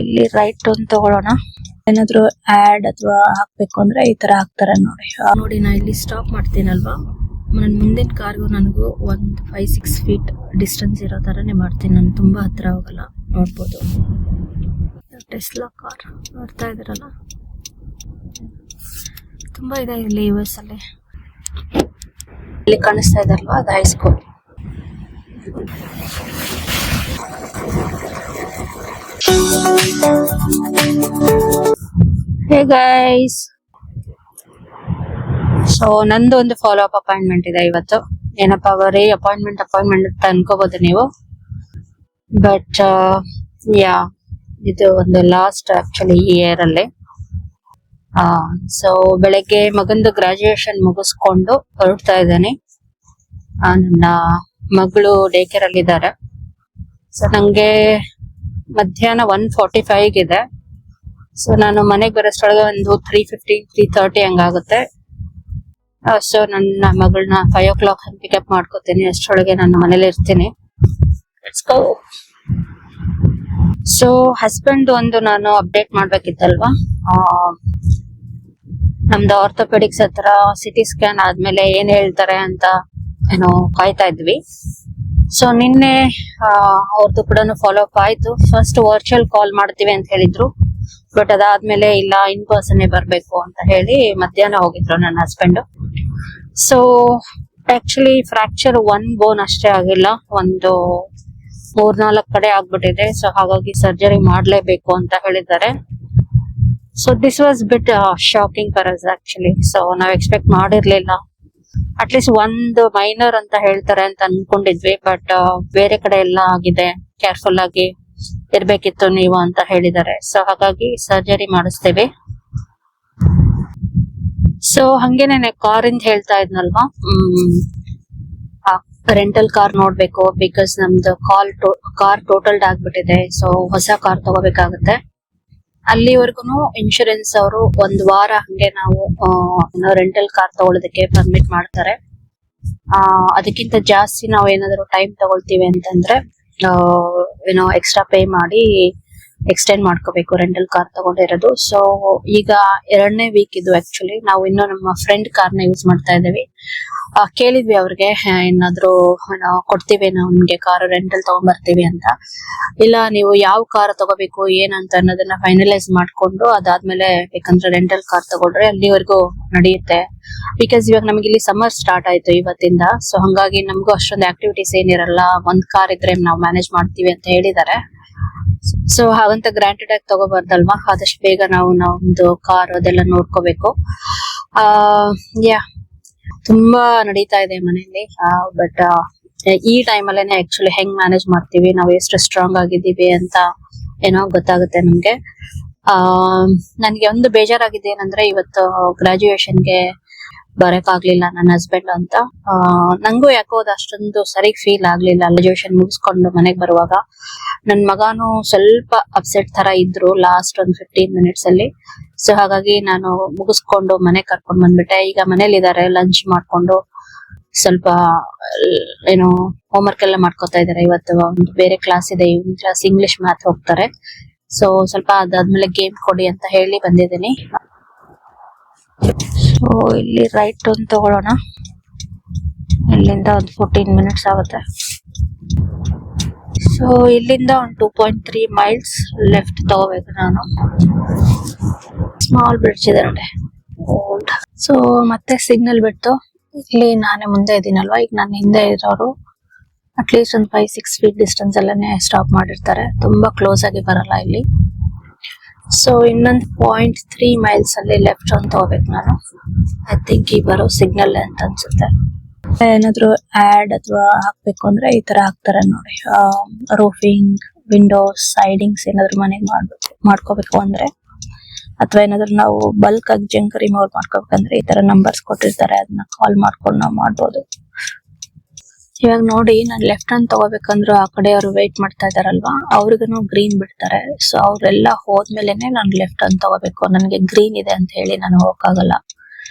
ಇಲ್ಲಿ ರೈಟ್ ಒಂದು ತಗೊಳ್ಳೋಣ. ಏನಾದ್ರು ಆಡ್ ಅಥವಾ ಹಾಕ್ಬೇಕು ಅಂದ್ರೆ ಈ ತರ ಹಾಕ್ತಾರೆ ನೋಡಿ. ನೋಡಿ ನಾ ಇಲ್ಲಿ ಸ್ಟಾಪ್ ಮಾಡ್ತೀನಲ್ವಾ, ನನ್ನ ಮುಂದಿನ ಕಾರ್ಗೂ ನನಗೂ ಒಂದು 5-6 ಫೀಟ್ ಡಿಸ್ಟೆನ್ಸ್ ಇರೋ ತರನೇ ಮಾಡ್ತೀನಿ. ನಾನು ತುಂಬಾ ಹತ್ರ ಹೋಗಲ್ಲ. ನೋಡ್ಬೋದು ಟೆಸ್ಲಾ ಕಾರ್ ನೋಡ್ತಾ ಇದ್ದೀರಲ್ಲ, ತುಂಬಾ ಇದೆ ಇಲ್ಲಿ US ಅಲ್ಲಿ. ಇಲ್ಲಿ ಕಾಣಿಸ್ತಾ ಇದಲ್ವಾ, ಅದು ಹೈಸ್ಕೂಲ್. ಹೇ ಗೈಸ್, ಸೊ ನಂದು ಒಂದು ಫಾಲೋ ಅಪ್ ಅಪಾಯಿಂಟ್ಮೆಂಟ್ ಇದೆ ಇವತ್ತು. ಏನಪ್ಪಾ ಬರೀ ಅಪಾಯಿಂಟ್ಮೆಂಟ್ ಅಂತ ಅನ್ಕೋಬಹುದು ನೀವು, ಬಟ್ ಯಾ ಇದು ಒಂದು ಲಾಸ್ಟ್ ಆಕ್ಚುಲಿ ಈ ಇಯರ್ ಅಲ್ಲಿ. ಸೊ ಬೆಳಗ್ಗೆ ಮಗಂದು ಗ್ರಾಜುಯೇಷನ್ ಮುಗಿಸ್ಕೊಂಡು ಹೊರಡ್ತಾ ಇದ್ದಾನೆ. ನನ್ನ ಮಗಳು ಡೇ ಕೇರ್ ಅಲ್ಲಿ ಇದ್ದಾರೆ. ಸೊ ನಂಗೆ ಮಧ್ಯಾಹ್ನ 1:45 ಇದೆ. ಸೊ ನಾನು ಮನೆಗೆ ಬರೋಷ್ಟೊಳಗೆ ಒಂದು 3:50-3:30 ಹಂಗಾಗುತ್ತೆ. ಸೊ ನನ್ನ ಮಗಳನ್ನ 5 o'clock ಪಿಕಪ್ ಮಾಡ್ಕೋತೀನಿ. ಅಷ್ಟರೊಳಗೆ ನಾನು ಮನೇಲಿ ಇರ್ತೀನಿ. Let's go. ಸೊ ಹಸ್ಬೆಂಡ್ ಒಂದು ನಾನು ಅಪ್ಡೇಟ್ ಮಾಡ್ಬೇಕಿತ್ತಲ್ವಾ, ನಮ್ದು ಆರ್ಥೋಪೆಡಿಕ್ಸ್ ಹತ್ರ ಸಿಟಿ ಸ್ಕ್ಯಾನ್ ಆದ್ಮೇಲೆ ಏನ್ ಹೇಳ್ತಾರೆ ಅಂತ ಏನೋ ಕಾಯ್ತಾ ಇದ್ವಿ. ಸೊ ನಿನ್ನೆ ಅವ್ರದ್ದು ಕೂಡ ಫಾಲೋ ಅಪ್ ಆಯ್ತು. ಫಸ್ಟ್ ವರ್ಚುವಲ್ ಕಾಲ್ ಮಾಡ್ತೀವಿ ಅಂತ ಹೇಳಿದ್ರು, ಬಟ್ ಅದಾದ್ಮೇಲೆ ಇಲ್ಲ ಇನ್ ಪರ್ಸನ್ ಬರ್ಬೇಕು ಅಂತ ಹೇಳಿ ಮಧ್ಯಾಹ್ನ ಹೋಗಿದ್ರು ನನ್ನ ಹಸ್ಬೆಂಡ್. ಸೊ ಆಕ್ಚುಲಿ ಫ್ರಾಕ್ಚರ್ 1 ಬೋನ್ ಅಷ್ಟೇ ಆಗಿಲ್ಲ, ಒಂದು 3-4 ಕಡೆ ಆಗ್ಬಿಟ್ಟಿದೆ. ಸೊ ಹಾಗಾಗಿ ಸರ್ಜರಿ ಮಾಡ್ಲೇಬೇಕು ಅಂತ ಹೇಳಿದ್ದಾರೆ. So this was bit shocking for us actually. So ನಾವ್ ಎಕ್ಸ್ಪೆಕ್ಟ್ ಮಾಡಿರ್ಲಿಲ್ಲ. ಅಟ್ಲೀಸ್ಟ್ ಒಂದು ಮೈನರ್ ಅಂತ ಹೇಳ್ತಾರೆ ಅಂತ ಅನ್ಕೊಂಡಿದ್ವಿ, ಬಟ್ ಬೇರೆ ಕಡೆ ಎಲ್ಲ ಆಗಿದೆ, ಕೇರ್ಫುಲ್ ಆಗಿ ಇರ್ಬೇಕಿತ್ತು ನೀವು ಅಂತ ಹೇಳಿದ್ದಾರೆ. ಸೊ ಹಾಗಾಗಿ ಸರ್ಜರಿ ಮಾಡಿಸ್ತೇವೆ. ಸೊ ಹಂಗೇನೆ ಕಾರಿಂದ ಹೇಳ್ತಾ ಇದ್ನಲ್ವಾ, ರೆಂಟಲ್ ಕಾರ್ ನೋಡ್ಬೇಕು, ಬಿಕಾಸ್ ನಮ್ದು ಕಾರ್ ಟೋಟಲ್ಡ್ ಆಗ್ಬಿಟ್ಟಿದೆ. ಸೊ ಹೊಸ ಕಾರ್ ತಗೋಬೇಕಾಗುತ್ತೆ. ಅಲ್ಲಿವರೆಗೂ ಇನ್ಶೂರೆನ್ಸ್ ಅವರು 1 ವಾರ ಹಂಗೆ ನಾವು ರೆಂಟಲ್ ಕಾರ್ ತಗೊಳ್ಳೋದಕ್ಕೆ ಪರ್ಮಿಟ್ ಮಾಡ್ತಾರೆ. ಅದಕ್ಕಿಂತ ಜಾಸ್ತಿ ನಾವು ಏನಾದ್ರು ಟೈಮ್ ತಗೊಳ್ತೀವಿ ಅಂತಂದ್ರೆ ಏನೋ ಎಕ್ಸ್ಟ್ರಾ ಪೇ ಮಾಡಿ ಎಕ್ಸ್ಟೆಂಡ್ ಮಾಡ್ಕೋಬೇಕು ರೆಂಟಲ್ ಕಾರ್ ತಗೊಂಡಿರೋದು. ಸೊ ಈಗ 2ನೇ ವೀಕ್ ಇದು ಆಕ್ಚುಲಿ. ನಾವು ಇನ್ನೂ ನಮ್ಮ ಫ್ರೆಂಡ್ ಕಾರ್ನ ಯೂಸ್ ಮಾಡ್ತಾ ಇದ್ದೀವಿ. ಕೇಳಿದ್ವಿ ಅವ್ರಿಗೆ, ಏನಾದ್ರು ಕೊಡ್ತೀವಿ ನಾವು ನಿಮ್ಗೆ ಕಾರ್ ರೆಂಟಲ್ ತಗೊಂಡ್ಬರ್ತೀವಿ ಅಂತ. ಇಲ್ಲ, ನೀವು ಯಾವ ಕಾರ್ ತಗೋಬೇಕು ಏನಂತ ಅನ್ನೋದನ್ನ ಫೈನಲೈಸ್ ಮಾಡ್ಕೊಂಡು ಅದಾದ್ಮೇಲೆ ಬೇಕಂದ್ರೆ ರೆಂಟಲ್ ಕಾರ್ ತಗೊಂಡ್ರೆ ಅಲ್ಲಿವರೆಗೂ ನಡೆಯುತ್ತೆ. ಬಿಕಾಸ್ ಇವಾಗ ನಮ್ಗೆ ಇಲ್ಲಿ ಸಮ್ಮರ್ ಸ್ಟಾರ್ಟ್ ಆಯ್ತು ಇವತ್ತಿಂದ. ಸೊ ಹಂಗಾಗಿ ನಮಗೂ ಅಷ್ಟೊಂದು ಆಕ್ಟಿವಿಟೀಸ್ ಏನಿರಲ್ಲ. 1 ಕಾರ್ ಇದ್ರೆ ನಾವು ಮ್ಯಾನೇಜ್ ಮಾಡ್ತೀವಿ ಅಂತ ಹೇಳಿದ್ದಾರೆ. ಸೊ ಹಾಗಂತ ಗ್ರಾಂಟೆಡ್ ಆಗಿ ತಗೋಬಾರ್ದಲ್ವಾ, ಆದಷ್ಟು ಬೇಗ ನಾವು ನಮ್ದು ಕಾರ್ ಅದೆಲ್ಲ ನೋಡ್ಕೋಬೇಕು. ಯಾ ತುಂಬಾ ನಡೀತಾ ಇದೆ ಮನೆಯಲ್ಲಿ. ಬಟ್ ಈ ಟೈಮ್ ಅಲ್ಲೇನೆ ಆಕ್ಚುಲಿ ಹೆಂಗ್ ಮ್ಯಾನೇಜ್ ಮಾಡ್ತೀವಿ, ನಾವು ಎಷ್ಟು ಸ್ಟ್ರಾಂಗ್ ಆಗಿದ್ದೀವಿ ಅಂತ ಏನೋ ಗೊತ್ತಾಗುತ್ತೆ ನಮ್ಗೆ. ನನ್ಗೆ ಒಂದು ಬೇಜಾರಾಗಿದೆ ಏನಂದ್ರೆ, ಇವತ್ತು ಗ್ರಾಜುಯೇಷನ್ಗೆ ಬರಕ್ ಆಗ್ಲಿಲ್ಲ ನನ್ನ ಹಸ್ಬೆಂಡ್ ಅಂತ. ನಂಗೂ ಯಾಕೋ ಅದು ಅಷ್ಟೊಂದು ಸರಿ ಫೀಲ್ ಆಗ್ಲಿಲ್ಲ. ಗ್ರಾಜುಯೇಷನ್ ಮುಗಿಸ್ಕೊಂಡು ಮನೆಗ್ ಬರುವಾಗ ನನ್ ಮಗನು ಸ್ವಲ್ಪ ಅಪ್ಸೆಟ್ ತರ ಇದ್ರು ಲಾಸ್ಟ್ ಒಂದು 15 ಮಿನಿಟ್ಸ್ ಅಲ್ಲಿ. ಸೊ ಹಾಗಾಗಿ ನಾನು ಮುಗಿಸ್ಕೊಂಡು ಮನೆಗ್ ಕರ್ಕೊಂಡ್ ಬಂದ್ಬಿಟ್ಟೆ. ಈಗ ಮನೇಲಿ ಇದಾರೆ, ಲಂಚ್ ಮಾಡ್ಕೊಂಡು ಸ್ವಲ್ಪ ಏನೋ ಹೋಮ್ ವರ್ಕ್ ಎಲ್ಲ ಮಾಡ್ಕೊತಾ ಇದಾರೆ. ಇವತ್ತು ಒಂದು ಬೇರೆ ಕ್ಲಾಸ್ ಇದೆ, ಈವ್ನಿಂಗ್ ಕ್ಲಾಸ್, ಇಂಗ್ಲಿಷ್ ಮ್ಯಾಥ್ ಹೋಗ್ತಾರೆ. ಸೊ ಸ್ವಲ್ಪ ಅದಾದ್ಮೇಲೆ ಗೇಮ್ ಕೊಡಿ ಅಂತ ಹೇಳಿ ಬಂದಿದ್ದೀನಿ. ಸೊ ಇಲ್ಲಿ ರೈಟ್ ಒಂದು ತಗೊಳ್ಳೋಣ. ಇಲ್ಲಿಂದ ಒಂದು 14 ಮಿನಿಟ್ಸ್ ಆಗುತ್ತೆ. ಸೊ ಇಲ್ಲಿಂದ ಒಂದು 2.3 ಮೈಲ್ಸ್ ಲೆಫ್ಟ್ ತಗೋಬೇಕು ನಾನು. ಸ್ಮಾಲ್ ಬ್ರಿಡ್ಜ್ ಇದೆ ನೋಡಿ, ಓಲ್ಡ್. ಸೊ ಮತ್ತೆ ಸಿಗ್ನಲ್ ಬಿಟ್ಟು ಇಲ್ಲಿ ನಾನೇ ಮುಂದೆ ಇದ್ದೀನಲ್ವಾ, ಈಗ ನಾನು ಹಿಂದೆ ಇರೋರು ಅಟ್ಲೀಸ್ಟ್ ಒಂದು 5-6 ಫೀಟ್ ಡಿಸ್ಟೆನ್ಸ್ ಅಲ್ಲೇ ಸ್ಟಾಪ್ ಮಾಡಿರ್ತಾರೆ. ತುಂಬಾ ಕ್ಲೋಸ್ ಆಗಿ ಬರಲ್ಲ ಇಲ್ಲಿ. ಸೊ ಇನ್ನೊಂದು 0.3 ಮೈಲ್ಸ್ ಅಲ್ಲಿ ಲೆಫ್ಟ್ ಅಂತ ತಗೋಬೇಕು ನಾನು. ಐ ಥಿಂಕ್ ಈ ಬರೋ ಸಿಗ್ನಲ್ ಅಂತ ಅನ್ಸುತ್ತೆ. ಏನಾದ್ರು ಆಡ್ ಅಥವಾ ಹಾಕ್ಬೇಕು ಅಂದ್ರೆ ಈ ತರ ಹಾಕ್ತಾರೆ ನೋಡಿ. ರೂಫಿಂಗ್, ವಿಂಡೋಸ್, ಸೈಡಿಂಗ್ಸ್ ಏನಾದ್ರು ಮನೆಗೆ ಮಾಡ್ಕೋಬೇಕು ಅಂದ್ರೆ, ಅಥವಾ ಏನಾದ್ರು ನಾವು ಬಲ್ಕ್ ಆಗಿ ಜಂಕ್ ರಿಮೂವ್ ಮಾಡ್ಕೋಬೇಕಂದ್ರೆ ಈ ತರ ನಂಬರ್ಸ್ ಕೊಟ್ಟಿರ್ತಾರೆ, ಅದನ್ನ ಕಾಲ್ ಮಾಡ್ಕೊಂಡು ನಾವು ಮಾಡ್ಬೋದು. ಇವಾಗ ನೋಡಿ, ನಾನು ಲೆಫ್ಟ್ ಹ್ಯಾಂಡ್ ತಗೋಬೇಕಂದ್ರು ಆ ಕಡೆ ಅವರು ವೇಟ್ ಮಾಡ್ತಾ ಇದಾರಲ್ವಾ, ಅವ್ರಿಗೂ ಗ್ರೀನ್ ಬಿಡ್ತಾರೆ. ಸೊ ಅವ್ರೆಲ್ಲ ಹೋದ್ಮೇಲೆನೆ ನಾನು ಲೆಫ್ಟ್ ಹ್ಯಾಂಡ್ ತಗೋಬೇಕು. ನನಗೆ ಗ್ರೀನ್ ಇದೆ ಅಂತ ಹೇಳಿ ನಾನು ಹೋಗಕ್ಕಾಗಲ್ಲ.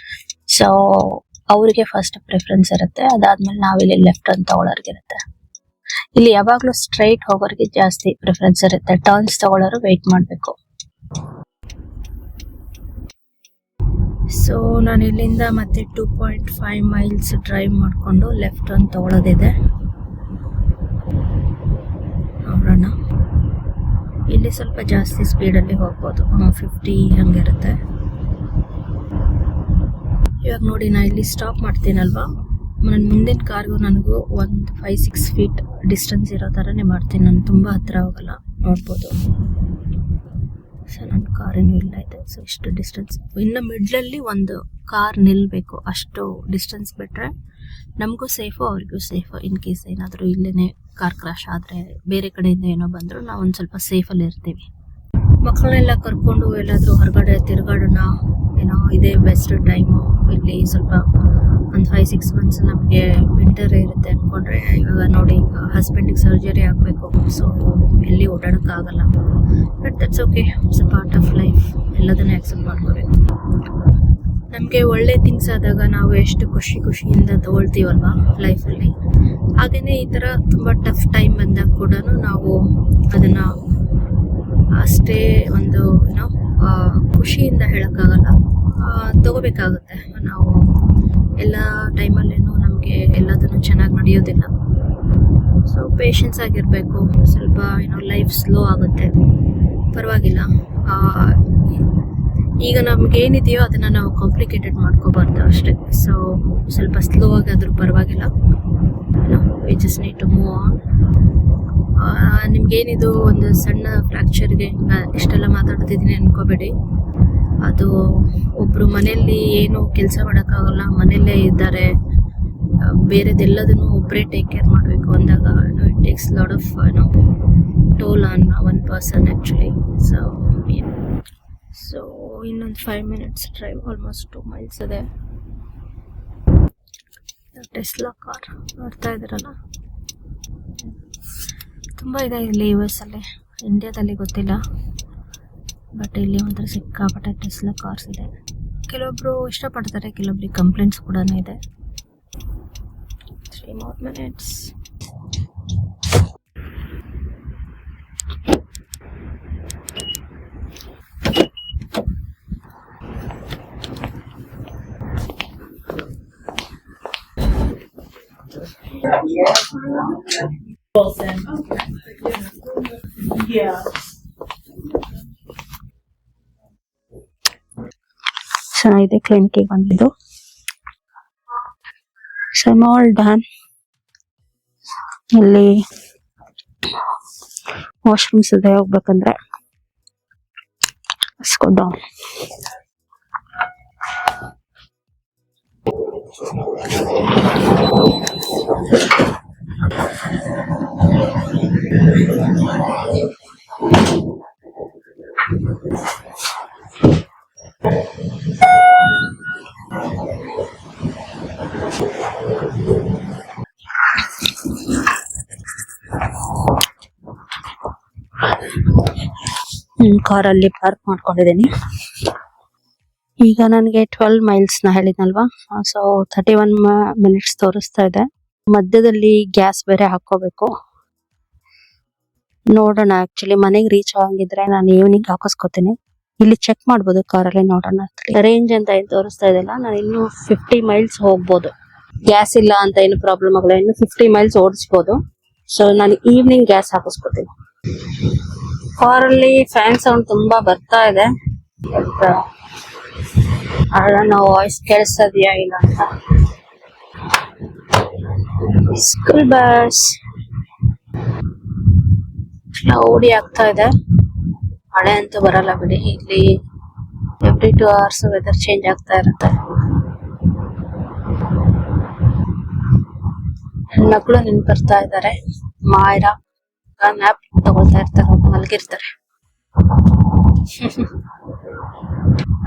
ಸೊ ಅವ್ರಿಗೆ ಫಸ್ಟ್ ಪ್ರಿಫರೆನ್ಸ್ ಇರುತ್ತೆ, ಅದಾದ್ಮೇಲೆ ನಾವಿಲ್ಲಿ ಲೆಫ್ಟ್ ಹ್ಯಾಂಡ್ ತಗೊಳ್ಳೋರ್ಗಿರುತ್ತೆ. ಇಲ್ಲಿ ಯಾವಾಗ್ಲೂ ಸ್ಟ್ರೈಟ್ ಹೋಗೋರಿಗೆ ಜಾಸ್ತಿ ಪ್ರಿಫರೆನ್ಸ್ ಇರುತ್ತೆ. ಟರ್ನ್ಸ್ ತಗೊಳ್ಳೋರು ವೆಯ್ಟ್ ಮಾಡಬೇಕು. ಸೊ ನಾನು ಇಲ್ಲಿಂದ ಮತ್ತೆ 2.5 ಮೈಲ್ಸ್ ಡ್ರೈವ್ ಮಾಡಿಕೊಂಡು ಲೆಫ್ಟ್ ಒಂದು ತಗೊಳ್ಳೋದಿದೆ. ನೋಡೋಣ. ಇಲ್ಲಿ ಸ್ವಲ್ಪ ಜಾಸ್ತಿ ಸ್ಪೀಡಲ್ಲಿ ಹೋಗ್ಬೋದು, 50 ಹಂಗಿರುತ್ತೆ. ಇವಾಗ ನೋಡಿ, ನಾ ಇಲ್ಲಿ ಸ್ಟಾಪ್ ಮಾಡ್ತೀನಲ್ವಾ, ನನ್ನ ಮುಂದಿನ ಕಾರ್ಗೂ ನನಗೂ ಒಂದು 5-6 ಫೀಟ್ ಡಿಸ್ಟೆನ್ಸ್ ಇರೋ ಥರನೇ ಮಾಡ್ತೀನಿ. ನಾನು ತುಂಬ ಹತ್ತಿರ ಹೋಗಲ್ಲ, ನೋಡ್ಬೋದು. ಸೊ ನನ್ನ ಕಾರೇನು ಇಲ್ಲ ಇದೆ. ಸೊ ಇಷ್ಟು ಡಿಸ್ಟೆನ್ಸ್, ಇನ್ನು ಮಿಡ್ಲಲ್ಲಿ ಒಂದು ಕಾರ್ ನಿಲ್ಲಬೇಕು, ಅಷ್ಟು ಡಿಸ್ಟೆನ್ಸ್ ಬಿಟ್ಟರೆ ನಮಗೂ ಸೇಫು, ಅವ್ರಿಗೂ ಸೇಫು. ಇನ್ ಕೇಸ್ ಏನಾದರೂ ಇಲ್ಲೇ ಕಾರ್ ಕ್ರಾಶ್ ಆದರೆ, ಬೇರೆ ಕಡೆಯಿಂದ ಏನೋ ಬಂದರೂ ನಾವು ಒಂದು ಸ್ವಲ್ಪ ಸೇಫಲ್ಲಿ ಇರ್ತೀವಿ. ಮಕ್ಕಳನ್ನೆಲ್ಲ ಕರ್ಕೊಂಡು ಎಲ್ಲಾದರೂ ಹೊರಗಡೆ ತಿರುಗಾಡೋಣ, ಏನೋ ಇದೇ ಬೆಸ್ಟ್ ಟೈಮು. ಇಲ್ಲಿ ಸ್ವಲ್ಪ ಒಂದು 5-6 ಮಂತ್ಸ್ ನಮಗೆ ವಿಂಟರ್ ಇರುತ್ತೆ ಅಂದ್ಕೊಂಡ್ರೆ, ಇವಾಗ ನೋಡಿ ಹಸ್ಬೆಂಡಿಗೆ ಸರ್ಜರಿ ಆಗಬೇಕು. ಸೊ ಎಲ್ಲಿ ಓಡಾಡೋಕ್ಕಾಗಲ್ಲ. But that's okay, it's a part of life. ಎಲ್ಲದನ್ನೇ ಆಕ್ಸೆಪ್ಟ್ ಮಾಡ್ಕೋಬೇಕು. ನಮಗೆ ಒಳ್ಳೆ ಥಿಂಗ್ಸ್ ಆದಾಗ ನಾವು ಎಷ್ಟು ಖುಷಿಯಿಂದ ತಗೊಳ್ತೀವಲ್ವ ಲೈಫಲ್ಲಿ, ಹಾಗೆಯೇ ಈ ಥರ ತುಂಬ ಟಫ್ ಟೈಮ್ ಬಂದಾಗ ಕೂಡ ನಾವು ಅದನ್ನು ಅಷ್ಟೇ ಒಂದು ಏನೋ ಖುಷಿಯಿಂದ ಹೇಳೋಕ್ಕಾಗಲ್ಲ, ತಗೋಬೇಕಾಗುತ್ತೆ. ನಾವು ಎಲ್ಲ ಟೈಮಲ್ಲೇನು ನಮಗೆ ಎಲ್ಲದನ್ನು ಚೆನ್ನಾಗಿ ನಡೆಯೋದಿಲ್ಲ. ಸೊ ಪೇಷನ್ಸ್ ಆಗಿರಬೇಕು. ಸ್ವಲ್ಪ ಏನೋ ಲೈಫ್ ಸ್ಲೋ ಆಗುತ್ತೆ, ಪರವಾಗಿಲ್ಲ. ಈಗ ನಮಗೇನಿದೆಯೋ ಅದನ್ನು ನಾವು ಕಾಂಪ್ಲಿಕೇಟೆಡ್ ಮಾಡ್ಕೋಬಾರ್ದು ಅಷ್ಟೇ. ಸೊ ಸ್ವಲ್ಪ ಸ್ಲೋ ಆಗಾದರೂ ಪರವಾಗಿಲ್ಲ. We just need to move on. ನಿಮ್ಗೇನಿದು ಒಂದು ಸಣ್ಣ ಫ್ರ್ಯಾಕ್ಚರ್ಗೆ ಇಷ್ಟೆಲ್ಲ ಮಾತಾಡ್ತಿದ್ದೀನಿ ಅನ್ಕೋಬೇಡಿ. ಅದು ಒಬ್ಬರು ಮನೆಯಲ್ಲಿ ಏನು ಕೆಲಸ ಮಾಡೋಕ್ಕಾಗಲ್ಲ, ಮನೆಯಲ್ಲೇ ಇದ್ದಾರೆ, ಬೇರೆದೆಲ್ಲದನ್ನು ಒಬ್ಬರೇ ಟೇಕ್ ಕೇರ್ ಮಾಡಬೇಕು ಅಂದಾಗ it takes lot of toll on one person actually. So ಇನ್ನೊಂದು 5 ಮಿನಿಟ್ಸ್ ಡ್ರೈವ್, ಆಲ್ಮೋಸ್ಟ್ 2 ಮೈಲ್ಸ್ ಇದೆ. ಟೆಸ್ಲಾ ಕಾರ್ ನೋಡ್ತಾ ಇದ್ದೀರಲ್ಲ, ತುಂಬ ಇದೆ ಇಲ್ಲಿ US ಅಲ್ಲಿ. ಇಂಡಿಯಾದಲ್ಲಿ ಗೊತ್ತಿಲ್ಲ, ಬಟ್ ಇಲ್ಲಿ ಒಂಥರ ಸಿಕ್ಕಾಪಟ್ಟೆ ಟೆಸ್ಲಾ ಕಾರ್ಸ್ ಇದೆ. ಕೆಲವೊಬ್ರು ಇಷ್ಟಪಡ್ತಾರೆ, ಕೆಲವೊಬ್ರಿಗೆ ಕಂಪ್ಲೇಂಟ್ಸ್ ಕೂಡ ಇದೆ. 3 more minutes. Yeah. ಚೆನ್ನಾಗಿದೆ. ಕ್ಲಿನಿಕ್ಗೆ ಬಂದಿದ್ದು. So all done. ಇಲ್ಲಿ ವಾಶ್ರೂಮ್ಸ್ ಇದೆ, ಹೋಗ್ಬೇಕಂದ್ರೆ ಲೆಟ್ಸ್ ಗೋ ಡೌನ್. ಕಾರಲ್ಲಿ ಪಾರ್ಕ್ ಮಾಡ್ಕೊಂಡಿದ್ದೀನಿ. ಈಗ ನನಗೆ 12 ಮೈಲ್ಸ್ ನ ಹೇಳಿದ್ನಲ್ವಾ, ಸೊ 31 ಮಿನಿಟ್ಸ್ ತೋರಿಸ್ತಾ ಇದೆ. ಮಧ್ಯದಲ್ಲಿ ಗ್ಯಾಸ್ ಬೇರೆ ಹಾಕೋಬೇಕು. ನೋಡೋಣ, ಆಕ್ಚುಲಿ ಮನೆಗೆ ರೀಚ್ ಆಗಿದ್ರೆ ನಾನು ಈವ್ನಿಂಗ್ ಹಾಕಿಸ್ಕೊತೀನಿ. ಇಲ್ಲಿ ಚೆಕ್ ಮಾಡ್ಬೋದು ಕಾರಲ್ಲಿ, ನೋಡೋಣ. ರೇಂಜ್ ಅಂತ ಏನು ತೋರಿಸ್ತಾ ಇದೆಲ್ಲ, ನಾನು ಇನ್ನು 50 ಮೈಲ್ಸ್ ಹೋಗ್ಬೋದು. ಗ್ಯಾಸ್ ಇಲ್ಲ ಅಂತ ಏನು ಪ್ರಾಬ್ಲಮ್ ಆಗಲ್ಲ, ಇನ್ನು 50 ಮೈಲ್ಸ್ ಓಡಿಸ್ಬೋದು. ಸೊ ನಾನು ಈವ್ನಿಂಗ್ ಗ್ಯಾಸ್ ಹಾಕಿಸ್ಕೊತೀನಿ. ಕಾರಲ್ಲಿ ಫ್ಯಾನ್ ಸೌಂಡ್ ತುಂಬಾ ಬರ್ತಾ ಇದೆ. ನಾವು ವಾಯ್ಸ್ ಕೇಳಿಸ್ತದ್ಯಾ ಇಲ್ಲ ಅಂತ. ಸ್ಕೂಲ್ ಬಸ್ ಕ್ಲೌಡಿ ಆಗ್ತಾ ಇದೆ. ಮಳೆ ಅಂತೂ ಬರಲ್ಲ ಬಿಡಿ, ಇಲ್ಲಿ ಎವ್ರಿ 2 hours ವೆದರ್ ಚೇಂಜ್ ಆಗ್ತಾ ಇರುತ್ತೆ. ಮಕ್ಕಳು ಬರ್ತಾ ಇದ್ದಾರೆ. ಮಾಯರಾ ನ್ಯಾಪ್ ತಗೊಳ್ತಾ ಇರ್ತಾರೆ, ಮಲಗಿರ್ತಾರೆ.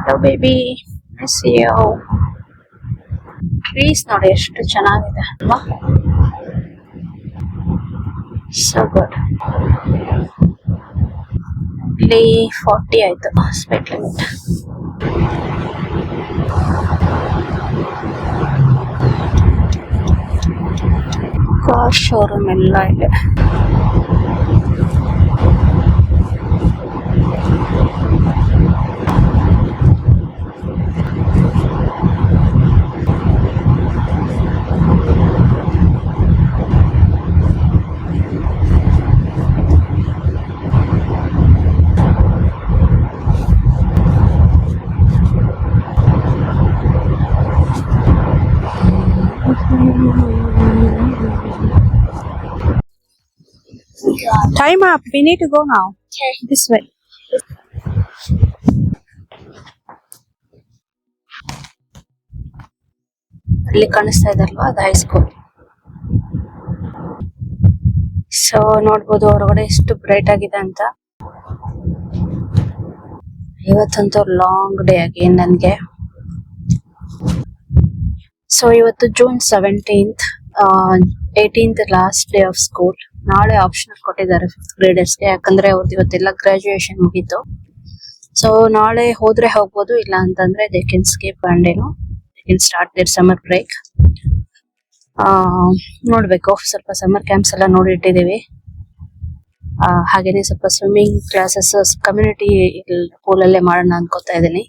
Hello baby, miss you. Trees ನೋಡಿ ಎಷ್ಟು ಚೆನ್ನಾಗಿದೆ ಅಲ್ವಾ? So good. ಇಲ್ಲಿ 40 ಆಯ್ತು ಸ್ಪೀಡ್ ಲಿಮಿಟ್. ಕಾರ್ ಶೋರೂಮ್ ಎಲ್ಲ ಇದೆ. Time up. We need to go now. Okay. This way. ಅಲ್ಲಿ ಕಾಣಿಸ್ತಾ ಇದಲ್ವಾ ಅದು ಹೈಸ್ಕೂಲ್. ಸೊ ನೋಡ್ಬೋದು ಹೊರಗಡೆ ಎಷ್ಟು ಬ್ರೈಟ್ ಆಗಿದೆ ಅಂತ. ಇವತ್ತಂತೂ ಲಾಂಗ್ ಡೇ ಅಗೇನ್ ನನ್ಗೆ. ಸೊ ಇವತ್ತು June 17th, 18th last day of school. ನಾಳೆ ಆಪ್ಷನಲ್ ಕೊಟ್ಟಿದ್ದಾರೆ 5th ಗ್ರೇಡರ್ಸ್ಗೆ, ಯಾಕಂದ್ರೆ ಅವ್ರದ್ದು ಇವತ್ತೆಲ್ಲ ಗ್ರಾಜುಯೇಷನ್ ಮುಗೀತು. ಸೊ ನಾಳೆ ಹೋದ್ರೆ ಹೋಗ್ಬೋದು, ಇಲ್ಲ ಅಂತಂದ್ರೆ they can skip and they can start their summer break. ನೋಡ್ಬೇಕು, ಸ್ವಲ್ಪ ಸಮ್ಮರ್ ಕ್ಯಾಂಪ್ಸ್ ಎಲ್ಲ ನೋಡಿಟ್ಟಿದೀವಿ. ಹಾಗೇನೆ ಸ್ವಲ್ಪ ಸ್ವಿಮ್ಮಿಂಗ್ ಕ್ಲಾಸಸ್ ಕಮ್ಯುನಿಟಿ ಪೂಲ್ ಅಲ್ಲೇ ಮಾಡೋಣ ಅನ್ಕೋತಾ ಇದೀನಿ.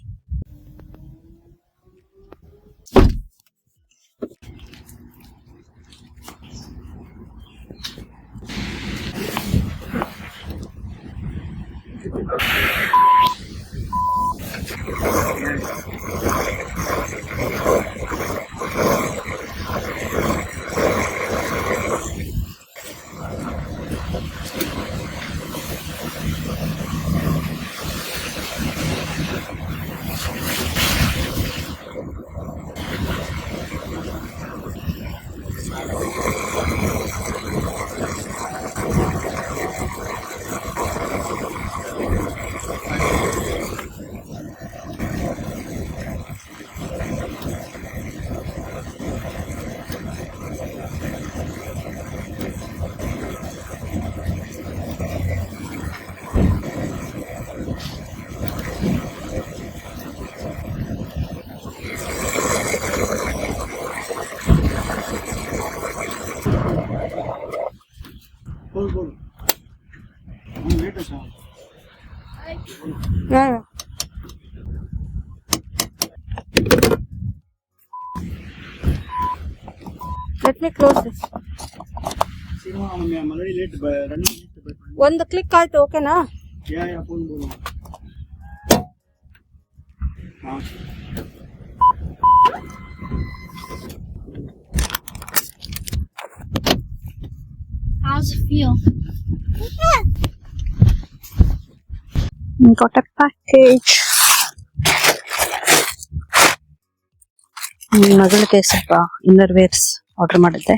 Yeah. Let me close this. ಒಂದು ಕ್ಲಿಕ್ ಆಯ್ತು, ಓಕೆನಾ? How's it feel? Got a package. ಮಗಳಿಗೆ ಸ್ವಲ್ಪ ಇನ್ನರ್ ವೇರ್ಸ್ ಆರ್ಡರ್ ಮಾಡಿದ್ದೆ.